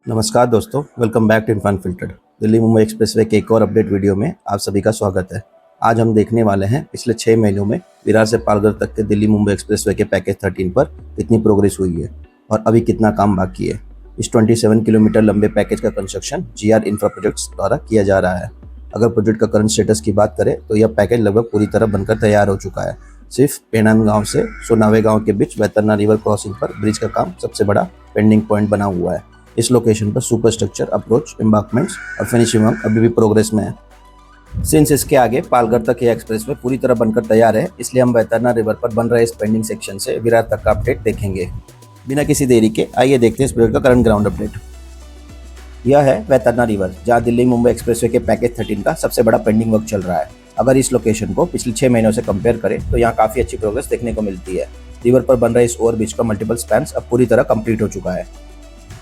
नमस्कार दोस्तों, welcome back to इनफान फिल्टर्ड। दिल्ली मुंबई एक्सप्रेसवे के एक और अपडेट वीडियो में आप सभी का स्वागत है। आज हम देखने वाले हैं पिछले 6 महीनों में विरार से पालघर तक के दिल्ली मुंबई एक्सप्रेसवे के पैकेज 13 पर कितनी प्रोग्रेस हुई है और अभी कितना काम बाकी है। इस 27 किलोमीटर लंबे पैकेज का कंस्ट्रक्शन GR इंफ्रा प्रोजेक्ट्स द्वारा किया जा रहा है। अगर प्रोजेक्ट का करंट स्टेटस की बात करें तो यह पैकेज लगभग पूरी तरह बनकर तैयार हो चुका है। सिर्फ पेनांग गाँव से सोनावे गाँव के बीच वैतरना रिवर क्रॉसिंग पर ब्रिज का काम सबसे बड़ा पेंडिंग पॉइंट बना हुआ है। इस लोकेशन पर सुपर स्ट्रक्चर, अप्रोच, एम्बार्कमेंट्स और फिनिशिंग वर्क अभी भी प्रोग्रेस में है। सिंस इसके आगे पालघर तक यह एक्सप्रेसवे पूरी तरह बनकर तैयार है, इसलिए हम वैतरना रिवर पर बन रहे इस पेंडिंग सेक्शन से विरार तक का अपडेट देखेंगे। बिना किसी देरी के आइए देखते हैं इस प्रोजेक्ट का करंट ग्राउंड अपडेट। यह है वैतरना रिवर, जहां दिल्ली मुंबई एक्सप्रेसवे के पैकेज 13 का सबसे बड़ा पेंडिंग वर्क चल रहा है। अगर इस लोकेशन को पिछले 6 महीनों से कंपेयर करें तो यहाँ काफी अच्छी प्रोग्रेस देखने को मिलती है। रिवर पर बन रहे इस ओवरब्रिज का मल्टीपल स्पैन्स अब पूरी तरह कंप्लीट हो चुका है।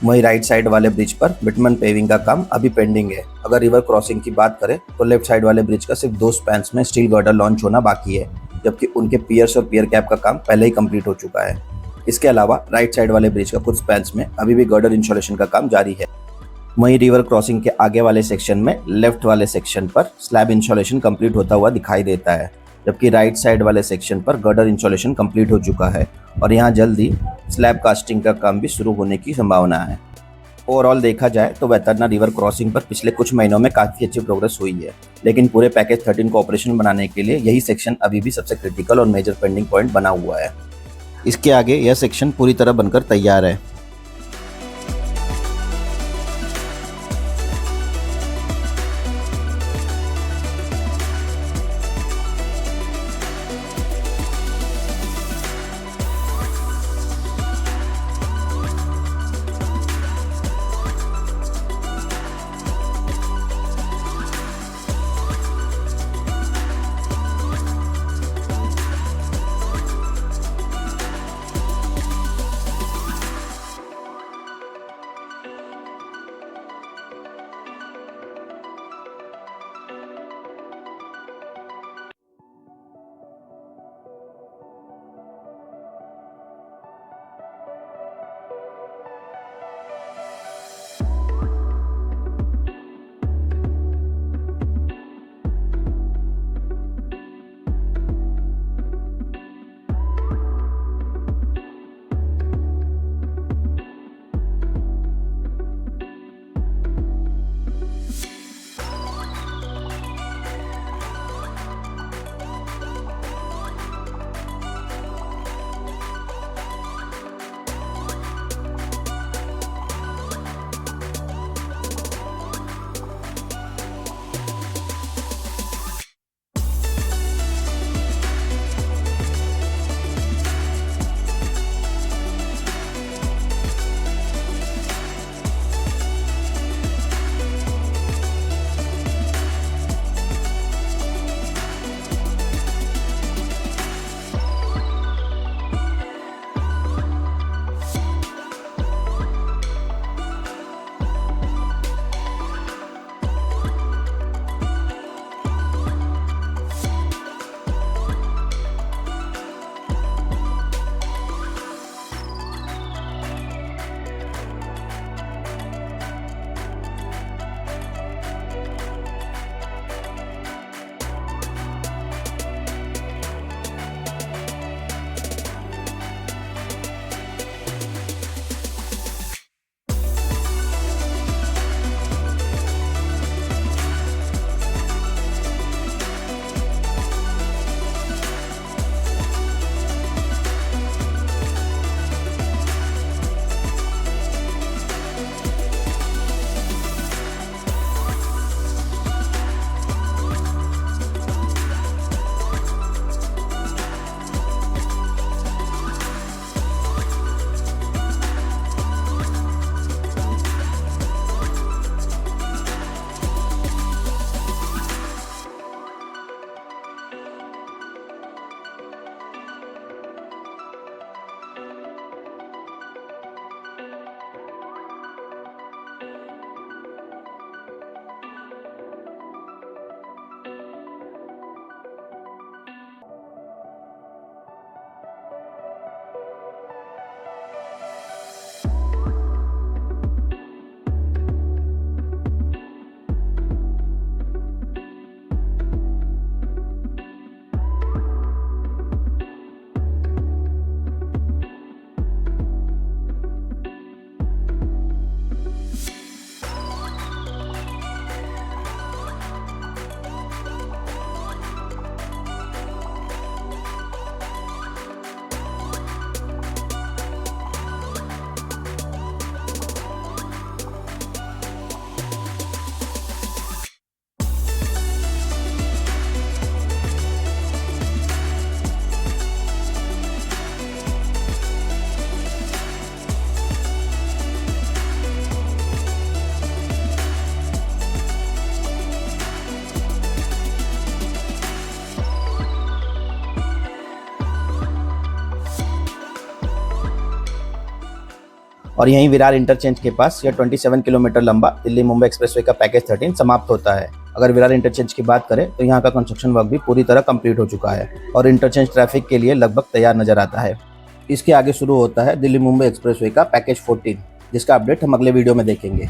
वहीं राइट साइड वाले ब्रिज पर बिटमन पेविंग का काम अभी पेंडिंग है। अगर रिवर क्रॉसिंग की बात करें तो लेफ्ट साइड वाले ब्रिज का सिर्फ 2 स्पैन्स में स्टील गर्डर लॉन्च होना बाकी है, जबकि उनके पियर्स और पियर कैप का काम पहले ही कंप्लीट हो चुका है। इसके अलावा राइट साइड वाले ब्रिज का कुछ स्पैन्स में अभी भी गर्डर इंस्टॉलेशन का काम जारी है। वहीं रिवर क्रॉसिंग के आगे वाले सेक्शन में लेफ्ट वाले सेक्शन पर स्लैब इंस्टॉलेशन कंप्लीट होता हुआ दिखाई देता है, जबकि राइट साइड वाले सेक्शन पर गर्डर इंस्टॉलेशन कंप्लीट हो चुका है और यहाँ जल्दी स्लैब कास्टिंग का काम भी शुरू होने की संभावना है। ओवरऑल देखा जाए तो वैतरना रिवर क्रॉसिंग पर पिछले कुछ महीनों में काफ़ी अच्छी प्रोग्रेस हुई है, लेकिन पूरे पैकेज 13 को ऑपरेशन बनाने के लिए यही सेक्शन अभी भी सबसे क्रिटिकल और मेजर पेंडिंग पॉइंट बना हुआ है। इसके आगे यह सेक्शन पूरी तरह बनकर तैयार है। और यहीं विरार इंटरचेंज के पास यह 27 किलोमीटर लंबा दिल्ली मुंबई एक्सप्रेसवे का पैकेज 13 समाप्त होता है। अगर विरार इंटरचेंज की बात करें तो यहाँ का कंस्ट्रक्शन वर्क भी पूरी तरह कंप्लीट हो चुका है और इंटरचेंज ट्रैफिक के लिए लगभग तैयार नजर आता है। इसके आगे शुरू होता है दिल्ली मुंबई एक्सप्रेसवे का पैकेज 14, जिसका अपडेट हम अगले वीडियो में देखेंगे।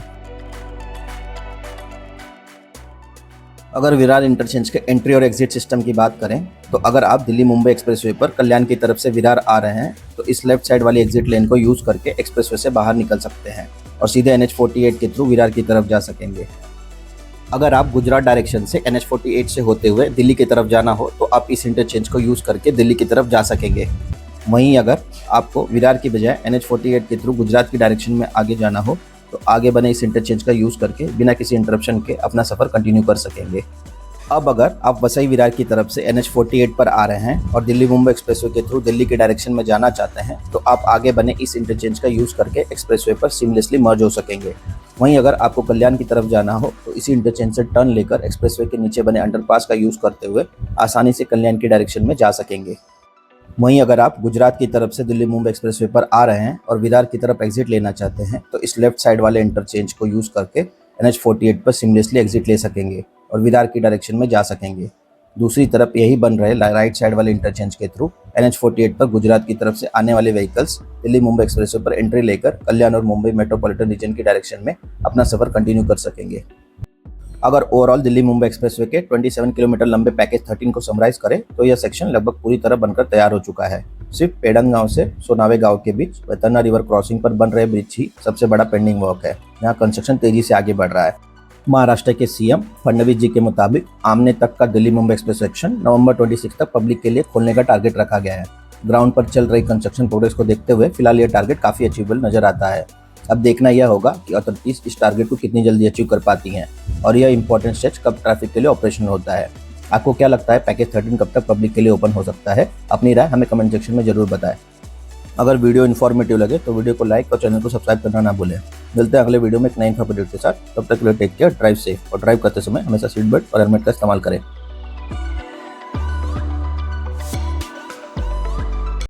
अगर विरार इंटरचेंज के एंट्री और एग्जिट सिस्टम की बात करें तो अगर आप दिल्ली मुंबई एक्सप्रेसवे पर कल्याण की तरफ से विरार आ रहे हैं तो इस लेफ्ट साइड वाली एग्जिट लेन को यूज करके एक्सप्रेसवे से बाहर निकल सकते हैं और सीधे NH48 के थ्रू विरार की तरफ जा सकेंगे। अगर आप गुजरात डायरेक्शन से NH48 से होते हुए दिल्ली की तरफ जाना हो तो आप इस इंटरचेंज को यूज करके दिल्ली की तरफ जा सकेंगे। वहीं अगर आपको विरार की बजाय NH48 के थ्रू गुजरात की डायरेक्शन में आगे जाना हो तो आगे बने इस इंटरचेंज का यूज करके बिना किसी इंटरप्शन के अपना सफर कंटिन्यू कर सकेंगे। अब अगर आप वसई विरार की तरफ से NH48 पर आ रहे हैं और दिल्ली मुंबई एक्सप्रेसवे के थ्रू दिल्ली की डायरेक्शन में जाना चाहते हैं तो आप आगे बने इस इंटरचेंज का यूज करके एक्सप्रेसवे पर सीमलेसली मर्ज हो सकेंगे। वहीं अगर आपको कल्याण की तरफ जाना हो तो इसी इंटरचेंज से टर्न लेकर एक्सप्रेसवे के नीचे बने अंडरपास का यूज करते हुए आसानी से कल्याण की डायरेक्शन में जा सकेंगे। वहीं अगर आप गुजरात की तरफ से दिल्ली मुंबई एक्सप्रेसवे पर आ रहे हैं और विरार की तरफ एग्जिट लेना चाहते हैं तो इस लेफ्ट साइड वाले इंटरचेंज को यूज करके NH48 पर सिमलेसली एग्जिट ले सकेंगे और विरार की डायरेक्शन में जा सकेंगे। दूसरी तरफ यही बन रहे राइट साइड वाले इंटरचेंज के थ्रू NH48 पर गुजरात की तरफ से आने वाले व्हीकल्स दिल्ली मुंबई एक्सप्रेसवे पर एंट्री लेकर कल्याण और मुंबई मेट्रोपॉलिटन रीजन की डायरेक्शन में अपना सफर कंटिन्यू कर सकेंगे। अगर ओवरऑल दिल्ली मुंबई एक्सप्रेसवे के 27 किलोमीटर लंबे पैकेज 13 को समराइज करें तो यह सेक्शन लगभग पूरी तरह बनकर तैयार हो चुका है। सिर्फ पेडंग गांव से सोनावे गांव के बीच वैतरना रिवर क्रॉसिंग पर बन रहे ब्रिज ही सबसे बड़ा पेंडिंग वर्क है। यहाँ कंस्ट्रक्शन तेजी से आगे बढ़ रहा है। महाराष्ट्र के CM फडणवीस जी के मुताबिक आमने तक का दिल्ली मुंबई एक्सप्रेस सेक्शन नवंबर 26 तक पब्लिक के लिए खोलने का टारगेट रखा गया है। ग्राउंड पर चल रही कंस्ट्रक्शन प्रोग्रेस को देखते हुए फिलहाल यह टारगेट काफी अचीवेबल नजर आता है। अब देखना यह होगा कि अथॉरिटीज इस टारगेट को कितनी जल्दी अचीव कर पाती हैं और यह इंपॉर्टेंट स्टेज कब ट्रैफिक के लिए ऑपरेशनल होता है। आपको क्या लगता है पैकेज 13 कब तक पब्लिक के लिए ओपन हो सकता है? अपनी राय हमें कमेंट सेक्शन में जरूर बताएं। अगर वीडियो इन्फॉर्मेटिव लगे तो वीडियो को लाइक और चैनल को सब्सक्राइब करना ना भूलें। मिलते हैं अगले वीडियो में एक नए इन्फॉर्मेटिव के साथ। तब तक के लिए टेक केयर, ड्राइव सेफ और ड्राइव करते समय हमेशा सीट बेल्ट और हेलमेट का इस्तेमाल करें।